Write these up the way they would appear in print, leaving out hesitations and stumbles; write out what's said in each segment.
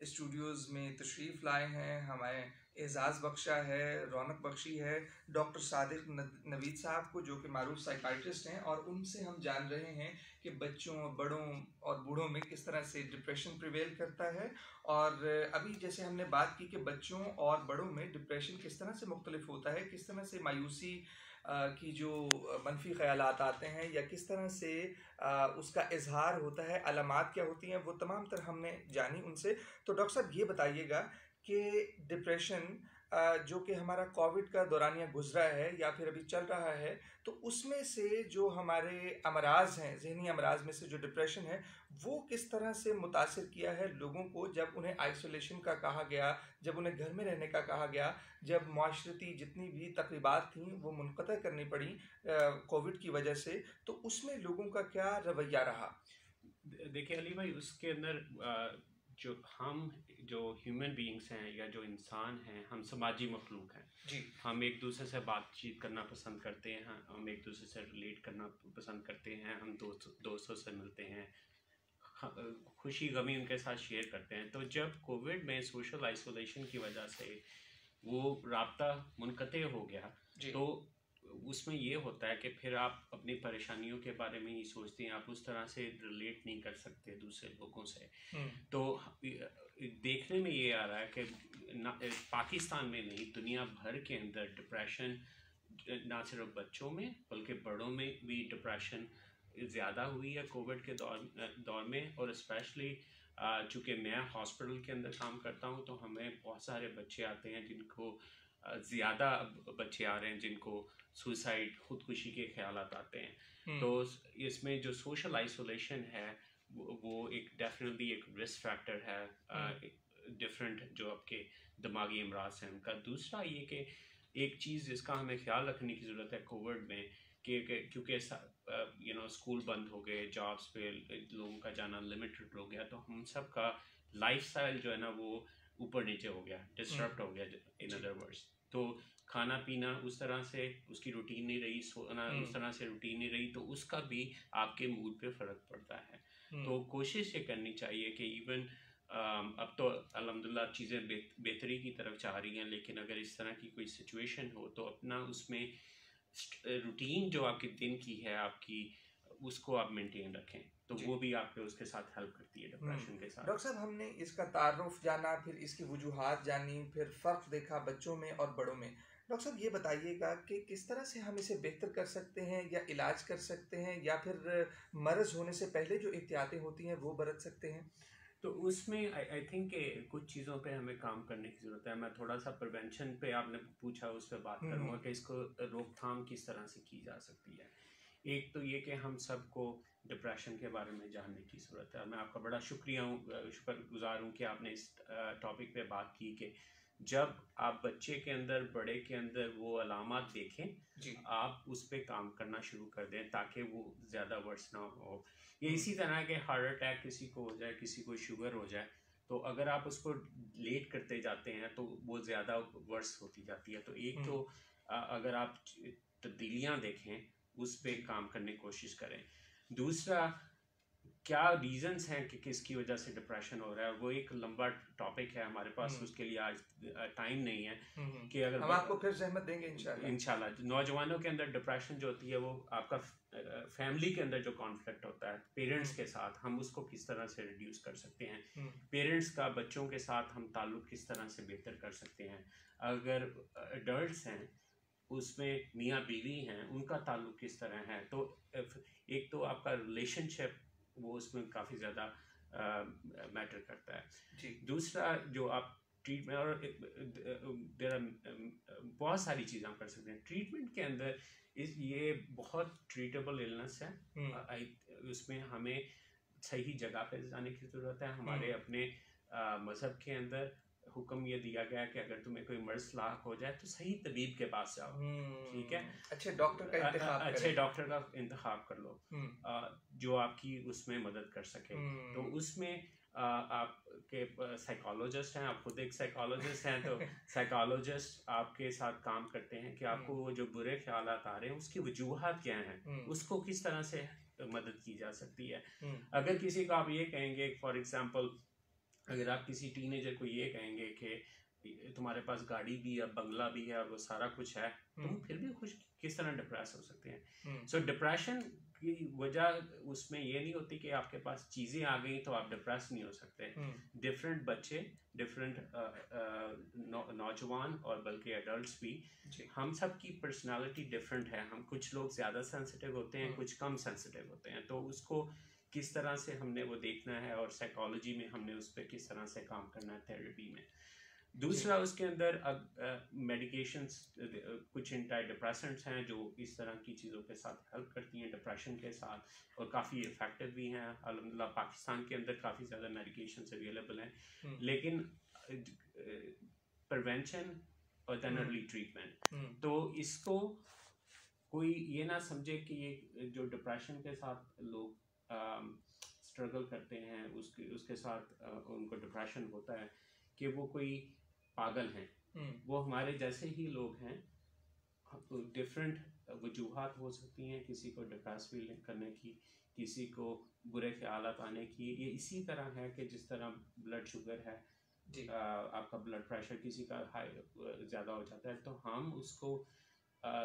Studios में तशरीफ़ लाए हैं। हमें एजाज़ बख्शा है, रौनक बख्शी है डॉक्टर सादिक नवीद साहब को, जो कि मारूफ साइकाइट्रिस्ट हैं, और उनसे हम जान रहे हैं कि बच्चों और बड़ों और बूढ़ों में किस तरह से डिप्रेशन प्रिवेल करता है। और अभी जैसे हमने बात की कि बच्चों और बड़ों में डिप्रेशन किस तरह से मुख्तलिफ होता है, किस तरह से मायूसी की जो मनफी ख़यालात आते हैं, या किस तरह से उसका इजहार होता है, अलामात क्या होती हैं, वो तमाम तर हमने जानी उनसे। तो डॉक्टर साहब ये बताइएगा कि डिप्रेशन जो कि हमारा कोविड का दौरानिया गुजरा है या फिर अभी चल रहा है, तो उसमें से जो हमारे अमराज हैं, जहनी अमराज में से जो डिप्रेशन है, वो किस तरह से मुतासिर किया है लोगों को, जब उन्हें आइसोलेशन का कहा गया, जब उन्हें घर में रहने का कहा गया, जब माशरती जितनी भी तकरीबात थीं वो मुनक़ता करनी पड़ी कोविड की वजह से, तो उसमें लोगों का क्या रवैया रहा? देखिए अली भाई, उसके अंदर जो हम जो ह्यूमन बीइंग्स हैं या जो इंसान हैं, हम समाजी मखलूक हैं जी। हम एक दूसरे से बातचीत करना पसंद करते हैं, हम एक दूसरे से रिलेट करना पसंद करते हैं, हम दोस्तों से मिलते हैं, खुशी गमी उनके साथ शेयर करते हैं। तो जब कोविड में सोशल आइसोलेशन की वजह से वो राब्ता मुनक़ते हो गया, तो उसमें ये होता है कि फिर आप अपनी परेशानियों के बारे में ही सोचते हैं, आप उस तरह से रिलेट नहीं कर सकते दूसरे लोगों से। तो देखने में ये आ रहा है कि पाकिस्तान में नहीं, दुनिया भर के अंदर डिप्रेशन ना सिर्फ बच्चों में बल्कि बड़ों में भी डिप्रेशन ज़्यादा हुई है कोविड के दौर में। और स्पेशली चूँकि मैं हॉस्पिटल के अंदर काम करता हूँ, तो हमें बहुत सारे बच्चे आते हैं जिनको ज़्यादा बच्चे आ रहे हैं जिनको सुसाइड, खुदकुशी के ख्यालात आते हैं। तो इसमें जो सोशल आइसोलेशन है वो एक डेफिनेटली एक रिस्क फैक्टर है डिफरेंट जो आपके दिमागी अमराज हैं उनका। दूसरा ये कि एक चीज़ जिसका हमें ख्याल रखने की ज़रूरत है कोविड में, कि क्योंकि स्कूल बंद हो गए, जॉब्स पे लोगों का जाना लिमिटेड हो गया, तो हम सब का लाइफस्टाइल जो है ना वो ऊपर नीचे हो गया, डिस्टर्ब हो गया इन अदर वर्ड्स। तो खाना पीना उस तरह से उसकी रूटीन नहीं रही, सोना उस तरह से रूटीन नहीं रही, तो उसका भी आपके मूड पे फ़र्क पड़ता है। तो कोशिश ये करनी चाहिए कि इवन अब तो अल्हम्दुलिल्लाह चीज़ें बेहतरी की तरफ जा रही हैं, लेकिन अगर इस तरह की कोई सिचुएशन हो तो अपना उसमें रूटीन जो आपके दिन की है आपकी, उसको आप मेंटेन रखें, तो वो भी आपके उसके साथ हेल्प करती है डिप्रेशन के साथ। डॉक्टर साहब, हमने इसका तारुफ जाना, फिर इसकी वजूहात जानी, फिर फ़र्क देखा बच्चों में और बड़ों में। डॉक्टर साहब ये बताइएगा कि किस तरह से हम इसे बेहतर कर सकते हैं, या इलाज कर सकते हैं, या फिर मर्ज़ होने से पहले जो एहतियातें होती हैं वो बरत सकते हैं? तो उसमें आई थिंक कुछ चीज़ों पे हमें काम करने की ज़रूरत है। मैं थोड़ा सा प्रिवेंशन पे आपने पूछा, उस पर बात करूँगा कि इसको रोकथाम किस तरह से की जा सकती है। एक तो ये कि हम सबको डिप्रेशन के बारे में जानने की ज़रूरत है। मैं आपका बड़ा शुक्रगुज़ार हूँ कि आपने इस टॉपिक पे बात की कि जब आप बच्चे के अंदर, बड़े के अंदर वो अलामत देखें, आप उस पर काम करना शुरू कर दें ताकि वो ज़्यादा वर्स ना हो। ये इसी तरह के हार्ट अटैक किसी को हो जाए, किसी को शुगर हो जाए, तो अगर आप उसको लेट करते जाते हैं तो वो ज़्यादा वर्स होती जाती है। तो एक तो अगर आप तब्दीलियाँ देखें, उस पर काम करने की कोशिश करें। दूसरा, क्या रीजंस हैं कि किसकी वजह से डिप्रेशन हो रहा है, वो एक लंबा टॉपिक है, हमारे पास उसके लिए आज टाइम नहीं है कि अगर हम आपको फिर ज़हमत देंगे इंशाल्लाह। नौजवानों के अंदर डिप्रेशन जो होती है वो आपका फैमिली के अंदर जो कॉन्फ्लिक्ट होता है पेरेंट्स के साथ, हम उसको किस तरह से रिड्यूस कर सकते हैं। पेरेंट्स का बच्चों के साथ हम ताल्लुक़ किस तरह से बेहतर कर सकते हैं। अगर एडल्ट्स हैं, उसमें मियाँ बीवी हैं, उनका ताल्लुक़ किस तरह है। तो एक तो आपका रिलेशनशिप वो उसमें काफ़ी ज़्यादा मैटर करता है। दूसरा, जो आप ट्रीटमेंट, और बहुत सारी चीज़ें हम कर सकते हैं ट्रीटमेंट के अंदर। ये बहुत ट्रीटेबल इलनेस है। उसमें हमें सही जगह पे जाने की ज़रूरत है। हमारे अपने मज़हब के अंदर हुक्म ये दिया गया कि अगर तुम्हें कोई मर्ज़ लाक हो जाए तो सही तबीब के पास जाओ, ठीक है, अच्छे डॉक्टर का इंतखाब कर लो जो आपकी उसमें मदद कर सके। तो उसमें आपके साइकोलॉजिस्ट हैं, आप खुद एक साइकोलॉजिस्ट हैं, तो साइकोलॉजिस्ट आपके साथ काम करते हैं कि आपको वो जो बुरे ख्यालात आ रहे हैं उसकी वजूहात क्या हैं, उसको किस तरह से मदद की जा सकती है। अगर किसी को आप ये कहेंगे फॉर एग्जांपल अगर आप किसी टीनेजर को ये कहेंगे कि तुम्हारे पास गाड़ी भी है, बंगला भी है और वो सारा कुछ है, तुम फिर भी खुश किस तरह डिप्रेस हो सकते हैं? सो डिप्रेशन की वजह उसमें ये नहीं होती कि आपके पास चीज़ें आ गई तो आप डिप्रेस नहीं हो सकते। डिफरेंट बच्चे, डिफरेंट नौजवान और बल्कि एडल्ट्स भी, हम सब की पर्सनालिटी डिफरेंट है। हम कुछ लोग ज़्यादा सेंसिटिव होते हैं, कुछ कम सेंसिटिव होते हैं। तो उसको किस तरह से हमने वो देखना है और साइकोलॉजी में हमने उस पर किस तरह से काम करना है, थेरेपी में। दूसरा उसके अंदर अब मेडिकेशंस, कुछ एंटी डिप्रेसेंट्स हैं जो इस तरह की चीज़ों के साथ हेल्प करती हैं डिप्रेशन के साथ, और काफ़ी इफ़ेक्टिव भी हैं। अल्हम्दुलिल्लाह पाकिस्तान के अंदर काफ़ी ज़्यादा मेडिकेशंस अवेलेबल हैं। लेकिन प्रिवेंशन और देन अर्ली ट्रीटमेंट, तो इसको कोई ये ना समझे कि ये जो डिप्रेशन के साथ लोग स्ट्रगल करते हैं, उसके साथ उनको डिप्रेशन होता है, कि वो कोई पागल हैं। वो हमारे जैसे ही लोग हैं। डिफरेंट वजूहात हो सकती हैं किसी को डिप्रेस फील करने की, किसी को बुरे ख्यालात आने की। ये इसी तरह है कि जिस तरह ब्लड शुगर है, आपका ब्लड प्रेशर किसी का हाई ज़्यादा हो जाता है, तो हम उसको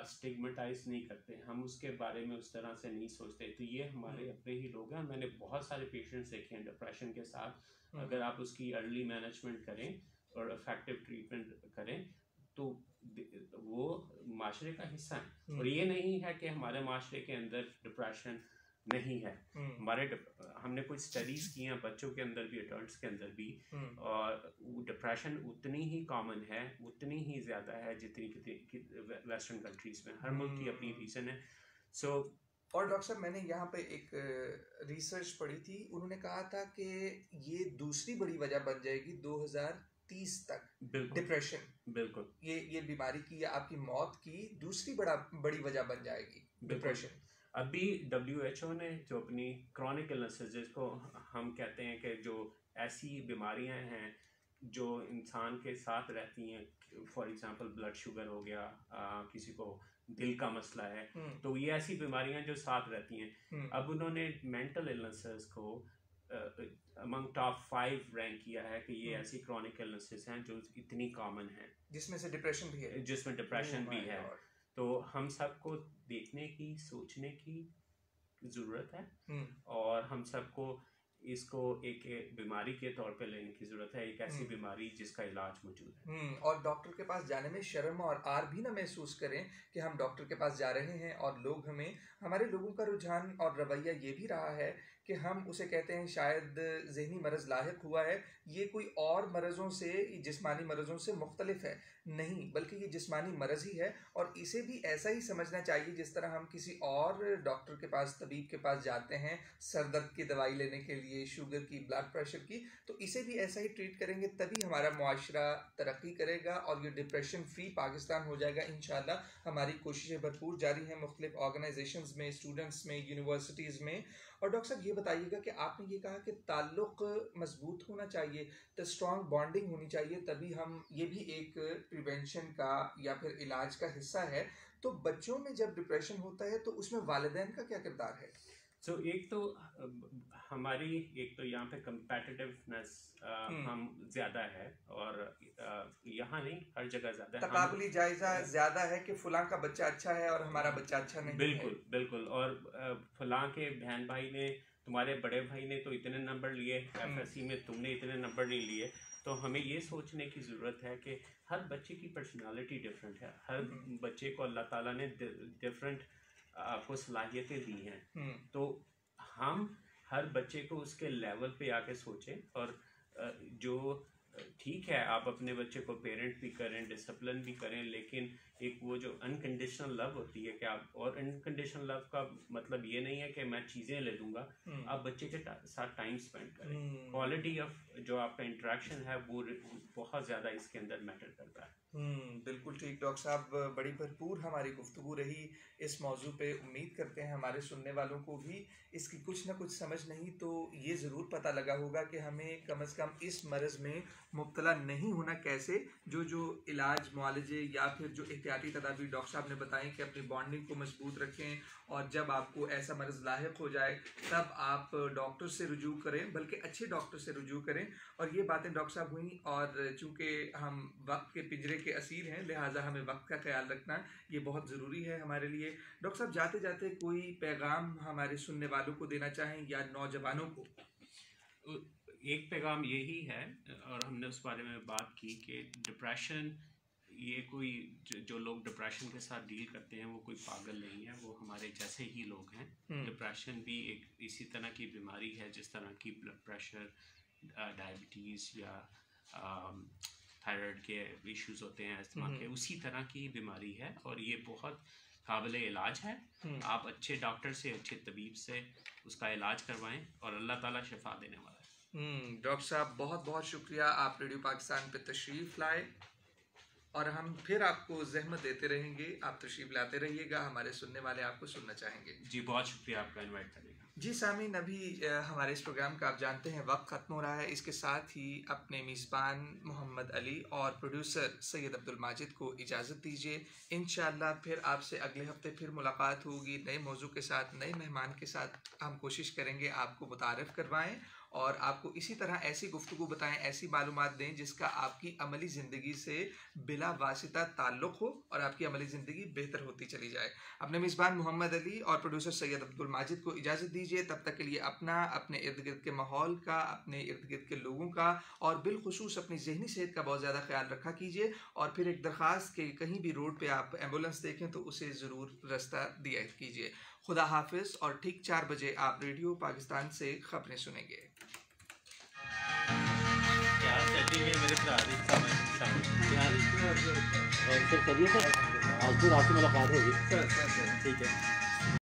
स्टिग्मेटाइज नहीं करते, हम उसके बारे में उस तरह से नहीं सोचते। तो ये हमारे अपने ही लोग हैं। मैंने बहुत सारे पेशेंट्स देखे हैं डिप्रेशन के साथ। अगर आप उसकी अर्ली मैनेजमेंट करें और इफेक्टिव ट्रीटमेंट करें तो वो माशरे का हिस्सा है। और ये नहीं है कि हमारे माशरे के अंदर डिप्रेशन नहीं है। हमने कुछ स्टडीज की हैं बच्चों के अंदर भी, एडल्ट्स के अंदर भी, और डिप्रेशन उतनी ही कॉमन है, उतनी ही ज़्यादा है जितनी वेस्टर्न कंट्रीज में। हर मुल्क की अपनी रीज़न है। सो और डॉक्टर साहब, मैंने यहाँ पे एक रिसर्च पढ़ी थी, उन्होंने कहा था कि ये दूसरी बड़ी वजह बन जाएगी 2030 तक। डिप्रेशन बिल्कुल ये बीमारी की या आपकी मौत की दूसरी बड़ी वजह बन जाएगी डिप्रेशन। अभी WHO ने जो अपनी क्रॉनिक इलनेसेस, जिसको हम कहते हैं कि जो ऐसी बीमारियां हैं जो इंसान के साथ रहती हैं, फॉर एग्जांपल ब्लड शुगर हो गया, किसी को दिल का मसला है, तो ये ऐसी बीमारियां जो साथ रहती हैं। अब उन्होंने मेंटल इलनेसेस को अमंग टॉप 5 रैंक किया है कि ये ऐसी क्रॉनिक इलनेसेस हैं जो इतनी कॉमन हैं, जिसमें से डिप्रेशन भी है, जिसमें डिप्रेशन भी है। तो हम सबको देखने की, सोचने की ज़रूरत है, और हम सबको इसको एक बीमारी के तौर पे लेने की ज़रूरत है, एक ऐसी बीमारी जिसका इलाज मौजूद है। और डॉक्टर के पास जाने में शर्म और आर भी ना महसूस करें कि हम डॉक्टर के पास जा रहे हैं। और हमारे लोगों का रुझान और रवैया ये भी रहा है कि हम उसे कहते हैं शायद ज़हनी मरज़ लाहिक हुआ है, ये कोई और मरज़ों से, जिस्मानी मरज़ों से मुख्तलिफ है। नहीं, बल्कि ये जिस्मानी मरज़ ही है, और इसे भी ऐसा ही समझना चाहिए जिस तरह हम किसी और डॉक्टर के पास, तबीब के पास जाते हैं सर दर्द की दवाई लेने के लिए, शुगर की, ब्लड प्रेशर की, तो इसे भी ऐसा ही ट्रीट करेंगे, तभी हमारा मुआशरा तरक्की करेगा और ये डिप्रेशन फ्री पाकिस्तान हो जाएगा इंशाल्लाह। हमारी कोशिशें भरपूर जारी हैं मुख्तलिफ ऑर्गेनाइजेशंस में, स्टूडेंट्स में, यूनिवर्सिटीज़ में। और डॉक्टर साहब, ये बताइएगा कि आपने ये कहा कि ताल्लुक़ मजबूत होना चाहिए, तो स्ट्रॉन्ग बॉन्डिंग होनी चाहिए, तभी हम, ये भी एक प्रिवेंशन का या फिर इलाज का हिस्सा है। तो बच्चों में जब डिप्रेशन होता है तो उसमें वालिदैन का क्या किरदार है? एक तो हमारी यहाँ पे कंपेटिटिवनेस हम ज़्यादा है, और यहाँ नहीं, हर जगह ज़्यादा है। तकाबुली जायज़ा ज़्यादा है कि फलां का बच्चा अच्छा है और हमारा बच्चा अच्छा नहीं है। बिल्कुल। और फलां के बहन भाई ने, तुम्हारे बड़े भाई ने तो इतने नंबर लिए, FSC में तुमने इतने नंबर नहीं लिए। तो हमें ये सोचने की ज़रूरत है कि हर बच्चे की पर्सनालिटी डिफरेंट है। हर बच्चे को अल्लाह ताला ने डिफरेंट आपको सलाहियतें दी हैं। तो हम हर बच्चे को उसके लेवल पे आके सोचें, और जो ठीक है आप अपने बच्चे को पेरेंट भी करें, डिसिप्लिन भी करें, लेकिन एक वो जो अनकंडीशनल लव होती है कि आप, और अनकंडीशनल लव का मतलब ये नहीं है कि मैं चीज़ें ले दूंगा, आप बच्चे के साथ टाइम स्पेंड करें। क्वालिटी ऑफ जो आपका इंटरेक्शन है वो बहुत ज़्यादा इसके अंदर मैटर करता है। बिल्कुल ठीक डॉक्टर साहब, बड़ी भरपूर हमारी गुफ्तगू रही इस मौजू पे। उम्मीद करते हैं हमारे सुनने वालों को भी इसकी कुछ ना कुछ समझ नहीं तो ये ज़रूर पता लगा होगा कि हमें कम से कम इस मरज़ में मुब्तला मुब्तला नहीं होना कैसे, जो इलाज मुआलजे या फिर जो एहतियाती तदाबीर डॉक्टर साहब ने बताएं कि अपनी बॉन्डिंग को मजबूत रखें, और जब आपको ऐसा मर्ज़ लाहिक हो जाए तब आप डॉक्टर से रुजू करें, बल्कि अच्छे डॉक्टर से रुजू करें। और ये बातें डॉक्टर साहब हुई, और चूँकि हम वक्त के पिंजरे के असीर हैं, लिहाजा हमें वक्त का ख्याल रखना ये बहुत ज़रूरी है हमारे लिए। डॉक्टर साहब, जाते जाते कोई पैगाम हमारे सुनने वालों को देना चाहें या नौजवानों को? एक पैगाम यही है, और हमने उस बारे में बात की कि डिप्रेशन, ये कोई जो लोग डिप्रेशन के साथ डील करते हैं वो कोई पागल नहीं है, वो हमारे जैसे ही लोग हैं। डिप्रेशन भी एक इसी तरह की बीमारी है जिस तरह की ब्लड प्रेशर, डायबिटीज़ या थायराइड के इश्यूज होते हैं, अस्थमा के, उसी तरह की बीमारी है और ये बहुत काबिल इलाज है। आप अच्छे डॉक्टर से, अच्छे तबीब से उसका इलाज करवाएं और अल्लाह ताला शिफा देने वाला है। डॉक्टर साहब, बहुत बहुत शुक्रिया, आप रेडियो पाकिस्तान पे तशरीफ़ लाए, और हम फिर आपको ज़हमत देते रहेंगे, आप तशरीफ़ लाते रहिएगा, हमारे सुनने वाले आपको सुनना चाहेंगे। जी, बहुत शुक्रिया आपका इनवाइट करने का। जी सामीन, अभी हमारे इस प्रोग्राम का आप जानते हैं वक्त ख़त्म हो रहा है। इसके साथ ही अपने मेज़बान मोहम्मद अली और प्रोड्यूसर सैयद अब्दुल माजिद को इजाज़त दीजिए। इंशाअल्लाह फिर आपसे अगले हफ्ते फिर मुलाकात होगी नए मौजू के साथ, नए मेहमान के साथ। हम कोशिश करेंगे आपको मुतारफ़ करवाएं और आपको इसी तरह ऐसी गुफ्तगू बताएं, ऐसी मालूमात दें जिसका आपकी अमली ज़िंदगी से बिला वासिता ताल्लुक़ हो और आपकी अमली ज़िंदगी बेहतर होती चली जाए। अपने मेज़बान मोहम्मद अली और प्रोड्यूसर सैयद अब्दुल माजिद को इजाज़त दीजिए। तब तक के लिए अपना, अपने इर्द गिर्द के माहौल का, अपने इर्द गिर्द के लोगों का और बिलखुसूस अपनी ज़हनी सेहत का बहुत ज़्यादा ख्याल रखा कीजिए। और फिर एक दरख्वास्त कि कहीं भी रोड पे आप एम्बुलेंस देखें तो उसे ज़रूर रास्ता दिया कीजिए। खुदा हाफिज़, और ठीक 4 बजे आप रेडियो पाकिस्तान से खबरें सुनेंगे। मेरे सर, करिए सर, आज तो रात में मुलाकात होगी। सर ठीक है।